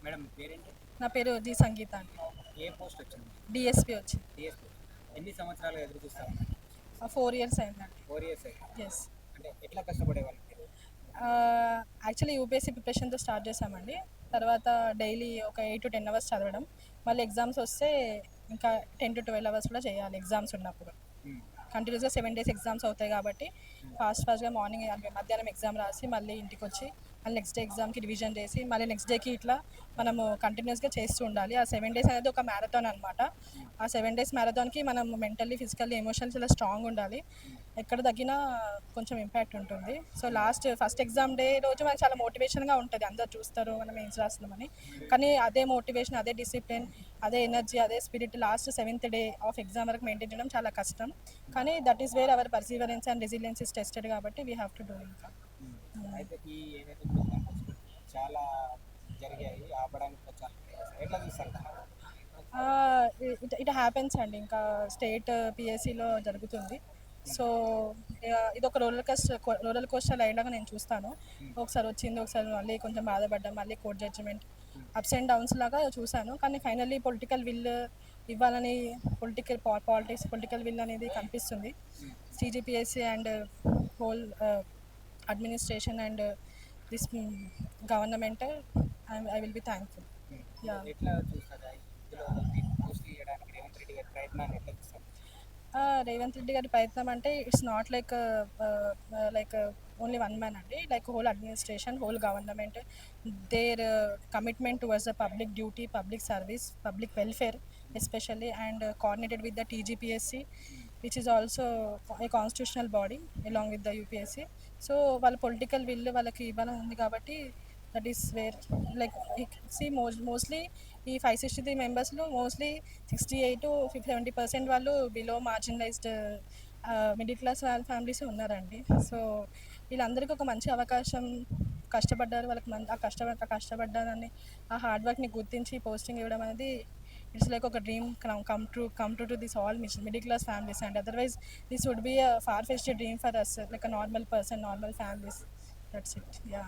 Madam మీ పేరేంటి? నా పేరు జి సంగీత అండి. ఏ పోస్ట్ వచ్చింది? డిఎస్పి వచ్చింది. డిఎస్పీ. ఎన్ని సంవత్సరాలుగా ఎదురు చూస్తా ఉన్నారు? 4 ఇయర్స్ అయిందండి. 4 ఇయర్స్ అయింది. ఎస్. అంటే ఎట్లా కష్టపడేవాళ్ళు మీరు? యాక్చువల్లీ యూపీఎస్సీ ప్రిపరేషన్తో స్టార్ట్ చేసామండి. తర్వాత డైలీ ఒక 8 to 10 అవర్స్ చదవడం, మళ్ళీ ఎగ్జామ్స్ వస్తే ఇంకా 10 to 12 అవర్స్ కూడా చేయాలి ఎగ్జామ్స్ ఉన్నప్పుడు. హ్మ్. కంటిన్యూస్గా 7 days ఎగ్జామ్స్ అవుతాయి కాబట్టి ఫాస్ట్గా మార్నింగ్ మధ్యాహ్నం ఎగ్జామ్ రాసి మళ్ళీ ఇంటికి వచ్చి మళ్ళీ నెక్స్ట్ డే ఎగ్జామ్కి రివిజన్ చేసి మళ్ళీ నెక్స్ట్ డేకి ఇట్లా మనము కంటిన్యూస్గా చేస్తూ ఉండాలి. ఆ 7 days అనేది ఒక మ్యారథాన్ అనమాట. ఆ 7 days మ్యారథాన్కి మనం మెంటల్లీ, ఫిజికల్లీ, ఎమోషనల్ చాలా స్ట్రాంగ్ ఉండాలి. ఎక్కడ తగ్గినా కొంచెం ఇంపాక్ట్ ఉంటుంది. సో ఫస్ట్ ఎగ్జామ్ డే రోజు మనకి చాలా మోటివేషన్గా ఉంటుంది, అందరు చూస్తారు మనం ఏం రాస్తున్నామని. కానీ అదే మోటివేషన్, అదే డిసిప్లిన్, అదే ఎనర్జీ, అదే spirit last 7th day of exam వరకు మెయింటైన్ చేయడం చాలా కష్టం. కానీ that is wear hour perseverance and resilience is tested కాబట్టి వీ హ్యావ్ టు డూ ఇంకా. అయితే ఈ ఏదైతే ఇప్పుడు ఎగ్జామ్స్ చాలా జరిగాయి, ఆపడానికి కూడా చాలా ట్రై చేశారు. ఎట్లా చూస్తారు దాన్ని? ఇట్ హ్యాపెన్స్ అండి. ఇంకా స్టేట్ పిఎస్సిలో జరుగుతుంది. సో ఇది ఒక రోలర్ కోస్టర్ అయ్యేలాగా నేను చూస్తాను. ఒకసారి వచ్చింది, ఒకసారి మళ్ళీ కొంచెం బాధపడ్డాం, మళ్ళీ court judgement, ups and downs లాగా చూశాను. కానీ ఫైనల్లీ పొలిటికల్ విల్ ఇవ్వాలని, పొలిటికల్ విల్ అనేది కనిపిస్తుంది. CGPSC and whole administration and this government, I will be thankful. Ya. ఎట్లా చూస్తారు ఇందులో దీన్ని పోస్ట్ చేయడానికి రేవంత్ రెడ్డి గారి ప్రయత్నాన్ని ఎట్లా చూస్తారు? రేవంత్ రెడ్డి గారి ప్రయత్నం అంటే it's not like only one man అండి. Like whole administration, whole government, their commitment towards the public duty, public service, public welfare especially, and coordinated with the TGPSC which is also a constitutional body along with the UPSC. So వాళ్ళ political will వాళ్ళకి ఇవ్వాలని ఉంది కాబట్టి that is where like mostly ఈ 563 మెంబర్స్లో mostly 68 to 70% వాళ్ళు below marginalised middle class families ఉన్నారండి. So వీళ్ళందరికీ ఒక మంచి అవకాశం, కష్టపడ్డారు, వాళ్ళకి కష్టపడ్డారని ఆ హార్డ్ వర్క్ని గుర్తించి పోస్టింగ్ ఇవ్వడం అనేది ఇట్స్ లైక్ ఒక dream come true to this all middle class families. And otherwise this would be a far fetched dream for us, like a normal person, normal families. That's it. Yeah.